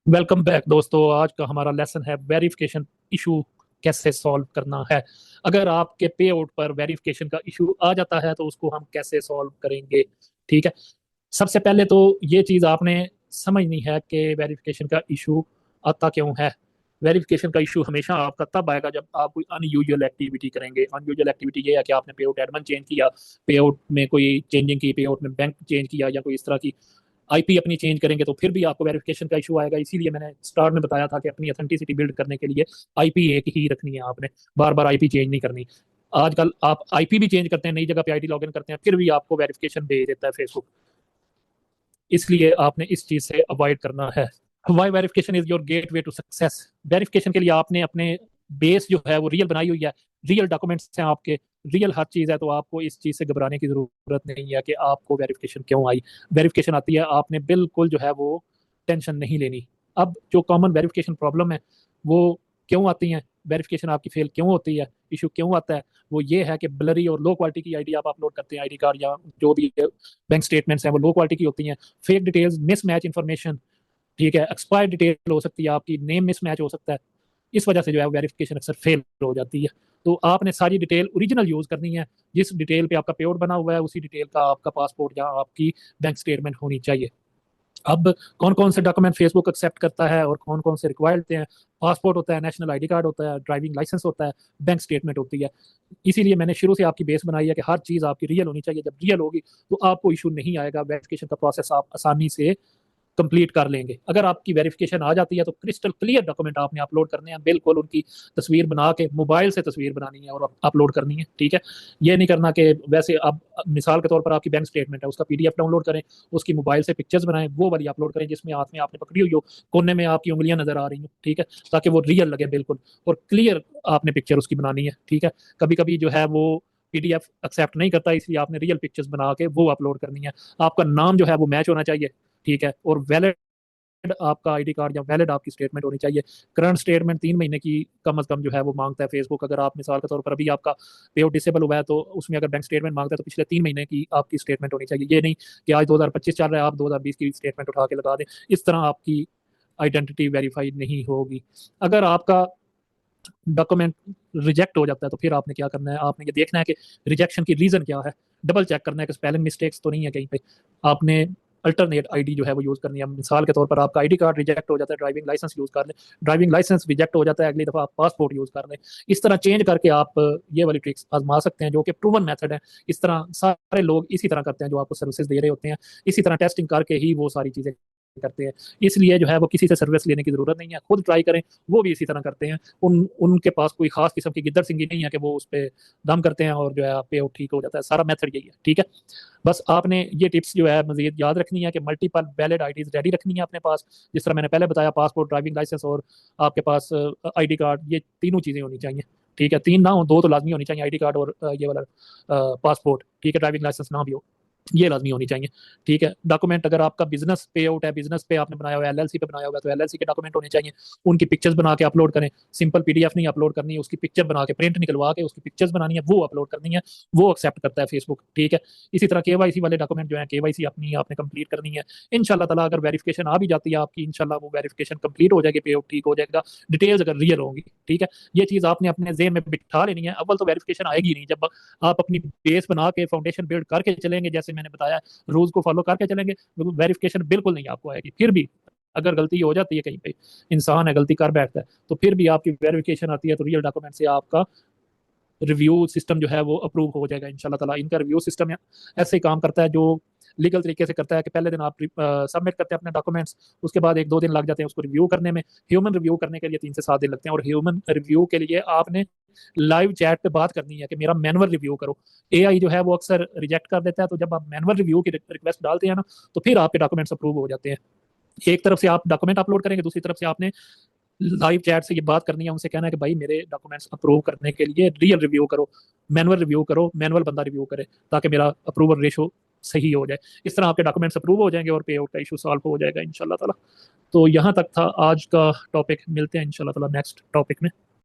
Welcome back दोस्तों। आज का हमारा लेसन है वेरिफिकेशन इशू कैसे सॉल्व करना है। अगर आपके पे आउट पर वेरिफिकेशन का इशू आ जाता है तो उसको हम कैसे सॉल्व करेंगे। ठीक है। सबसे पहले तो ये चीज़ आपने समझनी है कि वेरिफिकेशन का इशू आता क्यों है। वेरिफिकेशन का इशू हमेशा आपका तब आएगा जब आप कोई अनयूजुअल एक्टिविटी करेंगे। अनयूजुअल एक्टिविटी ये है कि आपने पे आउट एडमन चेंज किया, पे आउट में कोई चेंजिंग की, पे आउट में बैंक चेंज किया या कोई इस तरह की आईपी अपनी चेंज करेंगे तो फिर भी आपको वेरिफिकेशन का इशू आएगा। इसीलिए मैंने स्टार्ट में बताया था कि अपनी ऑथेंटिसिटी बिल्ड करने के लिए आईपी एक ही रखनी है आपने, बार बार आईपी चेंज नहीं करनी। आजकल आप आईपी भी चेंज करते हैं, नई जगह पे आईडी लॉगिन करते हैं, फिर भी आपको वेरिफिकेशन भेज देता है फेसबुक। इसलिए आपने इस चीज से अवॉइड करना है। Why verification is your gateway to success. Verification के लिए आपने अपने बेस जो है वो रियल बनाई हुई है, रियल डॉक्यूमेंट्स हैं आपके, रियल हर चीज़ है। तो आपको इस चीज़ से घबराने की ज़रूरत नहीं है कि आपको वेरिफिकेशन क्यों आई। वेरिफिकेशन आती है, आपने बिल्कुल जो है वो टेंशन नहीं लेनी। अब जो कॉमन वेरिफिकेशन प्रॉब्लम है वो क्यों आती हैं, वेरिफिकेशन आपकी फेल क्यों होती है, इशू क्यों आता है, वो ये है कि ब्लरी और लो क्वालिटी की आईडी आप अपलोड करते हैं। आईडी कार्ड या जो भी बैंक स्टेटमेंट्स हैं वो लो क्वालिटी की होती हैं। फेक डिटेल्स, मिसमैच इन्फॉर्मेशन, ठीक है, एक्सपायर्ड डिटेल हो सकती है, आपकी नेम मिसमैच हो सकता है। इस वजह से जो है वेरिफिकेशन अक्सर फेल हो जाती है। तो आपने सारी डिटेल ओरिजिनल यूज करनी है। जिस डिटेल पे आपका पेआउट बना हुआ है उसी डिटेल का आपका पासपोर्ट या आपकी बैंक स्टेटमेंट होनी चाहिए। अब कौन कौन से डॉक्यूमेंट फेसबुक एक्सेप्ट करता है और कौन कौन से रिक्वायर्ड होते हैं। पासपोर्ट होता है, नेशनल आईडी कार्ड होता है, ड्राइविंग लाइसेंस होता है, बैंक स्टेटमेंट होती है। इसीलिए मैंने शुरू से आपकी बेस बनाई है कि हर चीज़ आपकी रियल होनी चाहिए। जब रियल होगी तो आपको इशू नहीं आएगा, वेरिफिकेशन का प्रोसेस आप आसानी से कंप्लीट कर लेंगे। अगर आपकी वेरिफिकेशन आ जाती है तो क्रिस्टल क्लियर डॉक्यूमेंट आपने अपलोड करने हैं, बिल्कुल उनकी तस्वीर बना के मोबाइल से तस्वीर बनानी है और अपलोड करनी है। ठीक है। ये नहीं करना कि वैसे अब मिसाल के तौर पर आपकी बैंक स्टेटमेंट है, उसका पीडीएफ डाउनलोड करें, उसकी मोबाइल से पिक्चर्स बनाएं, वो वाली अपलोड करें जिसमें हाथ में आपने पकड़ी हुई हो, कोने में आपकी उंगलियां नजर आ रही हो। ठीक है। ताकि वो रियल लगे बिल्कुल, और क्लियर आपने पिक्चर उसकी बनानी है। ठीक है। कभी कभी जो है वो पीडीएफ एक्सेप्ट नहीं करता, इसलिए आपने रियल पिक्चर्स बना के वो अपलोड करनी है। आपका नाम जो है वो मैच होना चाहिए। ठीक है। और वैलिड आपका आईडी कार्ड या वैलिड आपकी स्टेटमेंट होनी चाहिए। करंट स्टेटमेंट 3 महीने की कम अज कम जो है वो मांगता है फेसबुक। अगर आप मिसाल के तौर पर अभी आपका पे आउट डिसेबल हुआ है तो उसमें अगर बैंक स्टेटमेंट मांगता है तो पिछले 3 महीने की आपकी स्टेटमेंट होनी चाहिए। ये नहीं कि आज 2025 चल रहा है आप 2020 की स्टेटमेंट उठा के लगा दें। इस तरह आपकी आइडेंटिटी वेरीफाइड नहीं होगी। अगर आपका डॉक्यूमेंट रिजेक्ट हो जाता है तो फिर आपने क्या करना है, आपने ये देखना है कि रिजेक्शन की रीजन क्या है। डबल चेक करना है कि स्पेलिंग मिस्टेक्स तो नहीं है कहीं पे। आपने अल्टरनेट आईडी जो है वो यूज करनी है। मिसाल के तौर पर आपका आईडी कार्ड रिजेक्ट हो जाता है, ड्राइविंग लाइसेंस यूज कर लें। ड्राइविंग लाइसेंस रिजेक्ट हो जाता है, अगली दफा आप पासपोर्ट यूज कर लें। इस तरह चेंज करके आप ये वाली ट्रिक्स आजमा सकते हैं जो कि प्रूवन मेथड है। इस तरह सारे लोग इसी तरह करते हैं जो आपको सर्विसेज दे रहे होते हैं। इसी तरह टेस्टिंग करके ही वो सारी चीजें करते हैं। इसलिए जो है वो किसी से सर्विस लेने की जरूरत नहीं है, खुद ट्राई करें। वो भी इसी तरह करते हैं। उनके पास कोई खास किस्म की गिद्दर सिंगी नहीं है कि वो उस पर दम करते हैं और जो है पे आउट ठीक हो जाता है। सारा मेथड यही है। ठीक है। बस आपने ये टिप्स जो है मजीद याद रखनी है कि मल्टीपल वैलिड आईडीज रेडी रखनी है अपने पास। जिस तरह मैंने पहले बताया, पासपोर्ट, ड्राइविंग लाइसेंस और आपके पास आईडी कार्ड, ये तीनों चीजें होनी चाहिए। ठीक है। तीन ना हो, दो तो लाजमी होनी चाहिए, आईडी कार्ड और ये वाला पासपोर्ट। ठीक है। ड्राइविंग लाइसेंस ना भी हो, ये लाजमी होनी चाहिए। ठीक है। डॉक्यूमेंट अगर आपका बिजनेस पे आउट है, बिजनेस पे आपने बनाया हुआ है, एलएलसी पे बनाया हुआ है, तो एलएलसी के डॉक्यूमेंट होने चाहिए। उनकी पिक्चर्स बना के अपलोड करें। सिंपल पीडीएफ नहीं अपलोड करनी है, उसकी पिक्चर बना के प्रिंट निकलवा के उसकी पिक्चर्स बनानी है, वो अपलोड करनी है। वो एक्सेप्ट करता है फेसबुक। ठीक है। इसी तरह केवाईसी वाले डॉक्यूमेंट जो है, केवाईसी अपनी आपने कंप्लीट करनी है। इंशाल्लाह ताला अगर वेरिफिकेशन आ भी जाती है आपकी, इंशाल्लाह वो वेरिफिकेशन कंप्लीट हो जाएगी, पे आउट ठीक हो जाएगा, डिटेल्स अगर रियल होंगी। ठीक है। ये चीज आपने अपने जेहन में बिठा लेनी है। अव्वल तो वेरिफिकेशन आएगी नहीं, जब आप अपनी बेस बना के फाउंडेशन बिल्ड करके चलेंगे, जैसे मैंने बताया रूल्स को फॉलो करके चलेंगे, वेरिफिकेशन बिल्कुल नहीं आपको आएगी। फिर भी अगर गलती हो जाती है, कहीं पे इंसान है गलती कर बैठता है, तो फिर भी आपकी वेरिफिकेशन आती है तो रियल डॉक्यूमेंट से आपका रिव्यू सिस्टम जो है वो अप्रूव हो जाएगा इंशाल्लाह ताला। इनका रिव्यू सिस्टम ऐसे ही काम करता है जो लीगल तरीके से करता है कि पहले दिन आप सबमिट करते हैं अपने डॉक्यूमेंट्स, उसके बाद 1-2 दिन लग जाते हैं उसको रिव्यू करने में। ह्यूमन रिव्यू करने के लिए 3 से 7 दिन लगते हैं, और ह्यूमन रिव्यू के लिए आपने लाइव चैट पे बात करनी है कि मेरा मैनुअल रिव्यू करो। एआई जो है वो अक्सर रिजेक्ट कर देता है, तो जब आप मैनुअल रिव्यू की रिक्वेस्ट डालते हैं ना, तो फिर आपके डॉक्यूमेंट्स अप्रूव हो जाते हैं। एक तरफ से आप डॉक्यूमेंट अपलोड करेंगे, दूसरी तरफ से आपने लाइव चैट से ये बात करनी है, उनसे कहना है कि भाई मेरे डॉक्यूमेंट्स अप्रूव करने के लिए रियल रिव्यू करो, मैनुअल रिव्यू करो, मैनुअल बंदा रिव्यू करे, ताकि मेरा अप्रूवल रेशो सही हो जाए। इस तरह आपके डॉक्यूमेंट्स अप्रूव हो जाएंगे और पे आउट का इशू सॉल्व हो जाएगा इंशाल्लाह ताला। तो यहाँ तक था आज का टॉपिक। मिलते हैं इंशाल्लाह ताला नेक्स्ट टॉपिक में।